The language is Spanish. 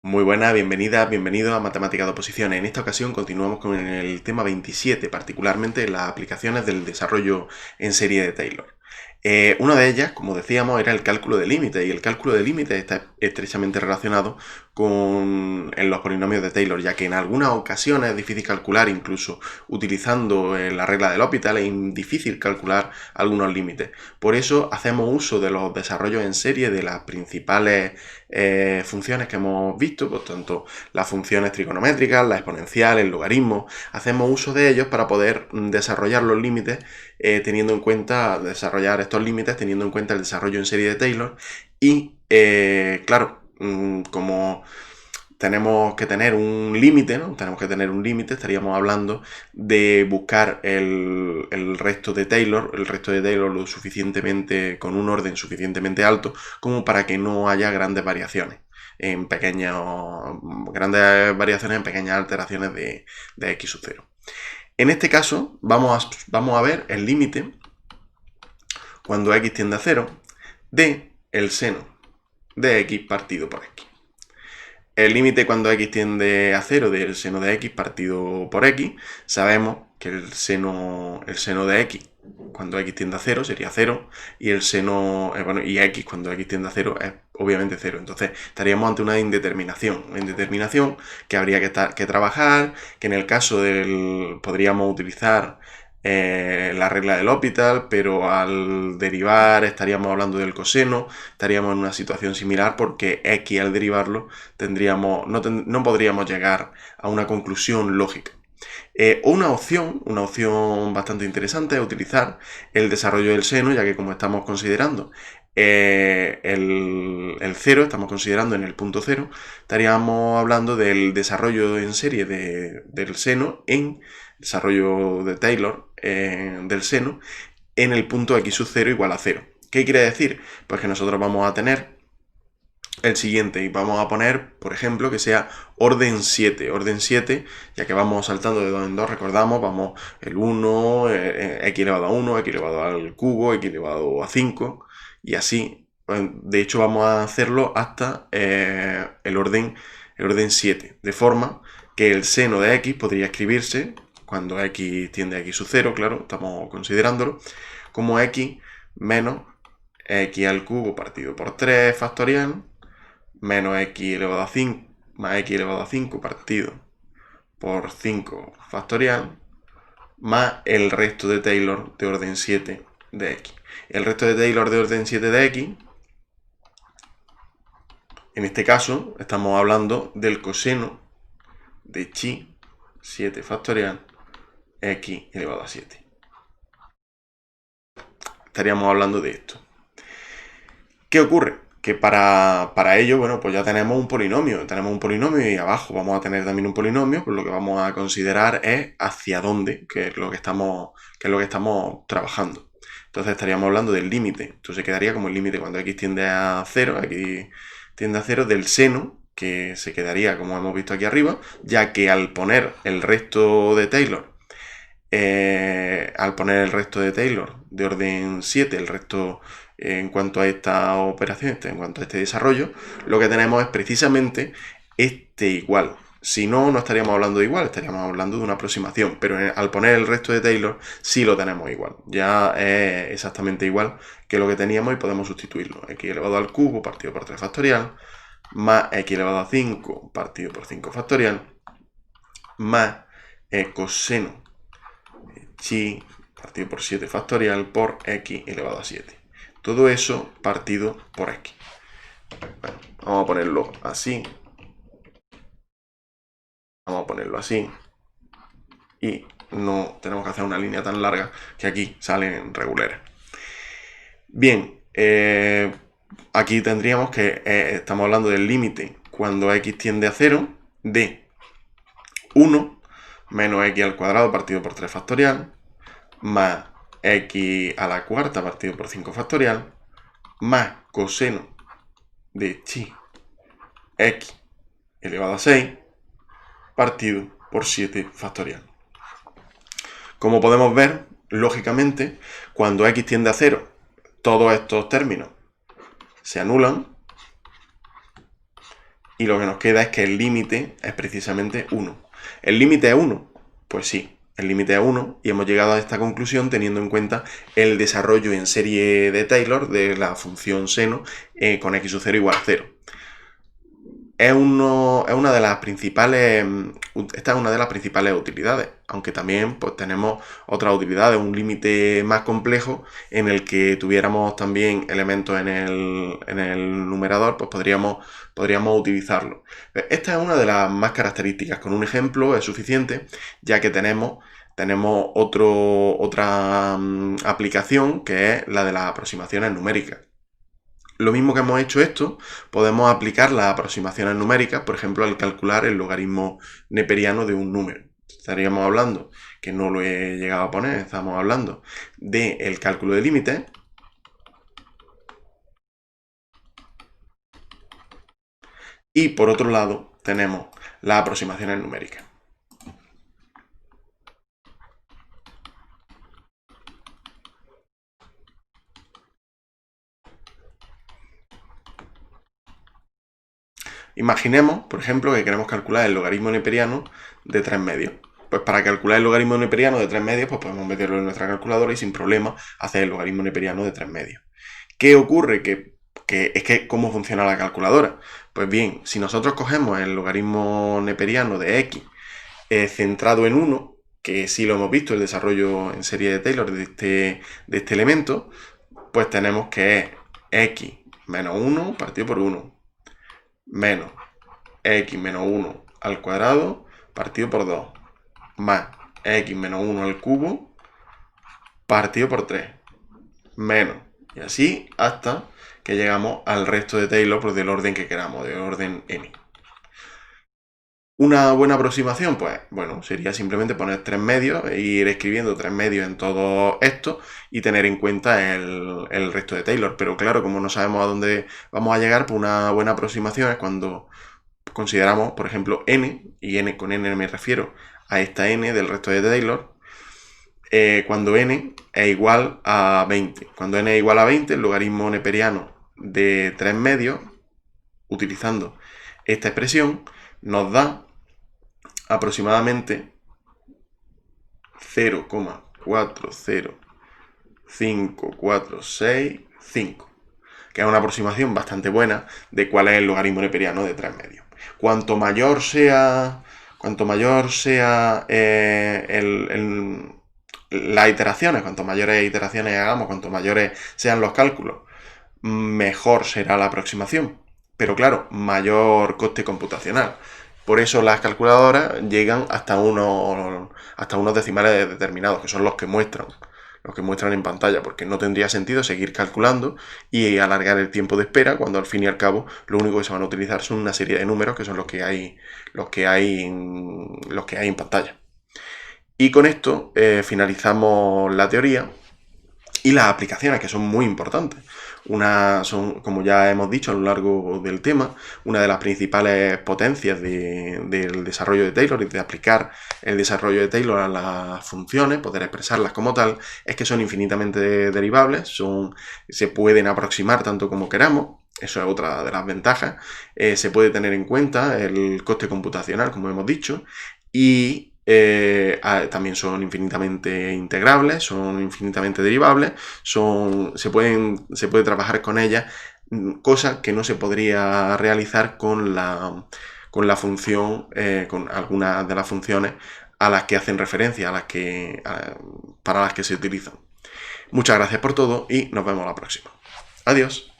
Muy buenas, bienvenidas, bienvenidos a Matemáticas de Oposiciones. En esta ocasión continuamos con el tema 27, particularmente las aplicaciones del desarrollo en serie de Taylor. Una de ellas, como decíamos, era el cálculo de límites, y el cálculo de límites está estrechamente relacionado en los polinomios de Taylor, ya que en algunas ocasiones es difícil calcular, incluso utilizando la regla del L'Hopital, es difícil calcular algunos límites. Por eso hacemos uso de los desarrollos en serie de las principales funciones que hemos visto, por tanto las funciones trigonométricas, la exponencial, el logaritmo. Hacemos uso de ellos para poder desarrollar los límites desarrollar estos límites teniendo en cuenta el desarrollo en serie de Taylor y, claro, como tenemos que tener un límite, ¿no? Tenemos que tener un límite, estaríamos hablando de buscar el resto de Taylor, lo suficientemente, con un orden suficientemente alto, como para que no haya grandes variaciones en pequeñas alteraciones de x sub 0. En este caso, vamos a ver el límite cuando x tiende a 0 de el seno de x partido por x. El límite cuando x tiende a 0 del seno de x partido por x, sabemos que el seno de x cuando x tiende a 0 sería 0, y el seno, y x cuando x tiende a 0 es obviamente 0. Entonces estaríamos ante una indeterminación que habría que trabajar, que en el caso podríamos utilizar la regla del L'Hopital, pero al derivar estaríamos hablando del coseno, estaríamos en una situación similar porque x al derivarlo no podríamos llegar a una conclusión lógica. Una opción bastante interesante es utilizar el desarrollo del seno, ya que como estamos considerando el 0, estamos considerando en el punto 0, estaríamos hablando del desarrollo en serie del seno en desarrollo de Taylor del seno en el punto x sub 0 igual a 0. ¿Qué quiere decir? Pues que nosotros vamos a tener el siguiente, y vamos a poner, por ejemplo, que sea orden 7. Orden 7, ya que vamos saltando de 2 en 2, recordamos, vamos el 1, x elevado a 1, x elevado al cubo, x elevado a 5, y así. De hecho, vamos a hacerlo hasta el orden 7, de forma que el seno de x podría escribirse, cuando x tiende a x sub 0, claro, estamos considerándolo, como x menos x al cubo partido por 3 factorial, menos x elevado a 5 más x elevado a 5 partido por 5 factorial, más el resto de Taylor de orden 7 de x. El resto de Taylor de orden 7 de x, en este caso, estamos hablando del coseno de chi 7 factorial x elevado a 7. Estaríamos hablando de esto. ¿Qué ocurre? Que para ello, bueno, pues ya tenemos un polinomio. Tenemos un polinomio y abajo vamos a tener también un polinomio, pues lo que vamos a considerar es hacia dónde, que es lo que estamos trabajando. Entonces estaríamos hablando del límite. Entonces quedaría como el límite cuando x tiende a 0, x tiende a 0 del seno, que se quedaría como hemos visto aquí arriba, ya que al poner el resto de Taylor, de orden 7, el resto en cuanto a esta operación, en cuanto a este desarrollo, lo que tenemos es precisamente este igual. Si no, no estaríamos hablando de igual, estaríamos hablando de una aproximación, pero al poner el resto de Taylor sí lo tenemos igual. Ya es exactamente igual que lo que teníamos y podemos sustituirlo. X elevado al cubo partido por 3 factorial, más x elevado a 5 partido por 5 factorial, más coseno chi partido por 7 factorial por x elevado a 7. Todo eso partido por x. Bueno, vamos a ponerlo así. Vamos a ponerlo así. Y no tenemos que hacer una línea tan larga que aquí salen regulares. Bien, aquí tendríamos que estamos hablando del límite cuando x tiende a 0 de 1 menos x al cuadrado partido por 3 factorial más x a la cuarta partido por 5 factorial más coseno de chi x elevado a 6 partido por 7 factorial. Como podemos ver, lógicamente, cuando x tiende a 0, todos estos términos se anulan y lo que nos queda es que el límite es precisamente 1. ¿El límite es 1? Pues sí, el límite es 1 y hemos llegado a esta conclusión teniendo en cuenta el desarrollo en serie de Taylor de la función seno con x sub 0 igual a 0. Es una de las principales, esta es una de las principales utilidades, aunque también pues, tenemos otras utilidades, un límite más complejo en el que tuviéramos también elementos en el numerador, pues podríamos utilizarlo. Esta es una de las más características, con un ejemplo es suficiente, ya que tenemos otra aplicación que es la de las aproximaciones numéricas. Lo mismo que hemos hecho esto, podemos aplicar las aproximaciones numéricas, por ejemplo, al calcular el logaritmo neperiano de un número. Estaríamos hablando, que no lo he llegado a poner, estamos hablando del cálculo de límites. Y por otro lado, tenemos las aproximaciones numéricas. Imaginemos, por ejemplo, que queremos calcular el logaritmo neperiano de 3 medios. Pues para calcular el logaritmo neperiano de 3 medios, pues podemos meterlo en nuestra calculadora y sin problema hacer el logaritmo neperiano de 3 medios. ¿Qué ocurre? ¿Cómo funciona la calculadora? Pues bien, si nosotros cogemos el logaritmo neperiano de x centrado en 1, que sí lo hemos visto, el desarrollo en serie de Taylor de este elemento, pues tenemos que es x menos 1 partido por 1 menos x menos 1 al cuadrado partido por 2 más x menos 1 al cubo partido por 3 menos, y así hasta que llegamos al resto de Taylor pues del orden que queramos, del orden n. Una buena aproximación, pues bueno, sería simplemente poner 3 medios e ir escribiendo 3 medios en todo esto y tener en cuenta el resto de Taylor. Pero claro, como no sabemos a dónde vamos a llegar, pues una buena aproximación es cuando consideramos, por ejemplo, n, y n con n me refiero a esta n del resto de Taylor, cuando n es igual a 20. Cuando n es igual a 20, el logaritmo neperiano de 3 medios, utilizando esta expresión, nos da aproximadamente 0,40546,5, que es una aproximación bastante buena de cuál es el logaritmo neperiano de 3 medios. Cuanto mayor sea las iteraciones, cuanto mayores iteraciones hagamos, cuanto mayores sean los cálculos, mejor será la aproximación. Pero claro, mayor coste computacional. Por eso las calculadoras llegan hasta unos decimales determinados, que son los que muestran en pantalla, porque no tendría sentido seguir calculando y alargar el tiempo de espera cuando al fin y al cabo lo único que se van a utilizar son una serie de números que son los que hay en pantalla. Y con esto finalizamos la teoría y las aplicaciones, que son muy importantes. Son, como ya hemos dicho a lo largo del tema, una de las principales potencias del desarrollo de Taylor y de aplicar el desarrollo de Taylor a las funciones, poder expresarlas como tal, es que son infinitamente derivables, se pueden aproximar tanto como queramos. Eso es otra de las ventajas. Se puede tener en cuenta el coste computacional, como hemos dicho, y también son infinitamente integrables, son infinitamente derivables, se puede trabajar con ellas, cosa que no se podría realizar con la función, con algunas de las funciones a las que hacen referencia, para las que se utilizan. Muchas gracias por todo y nos vemos la próxima. Adiós.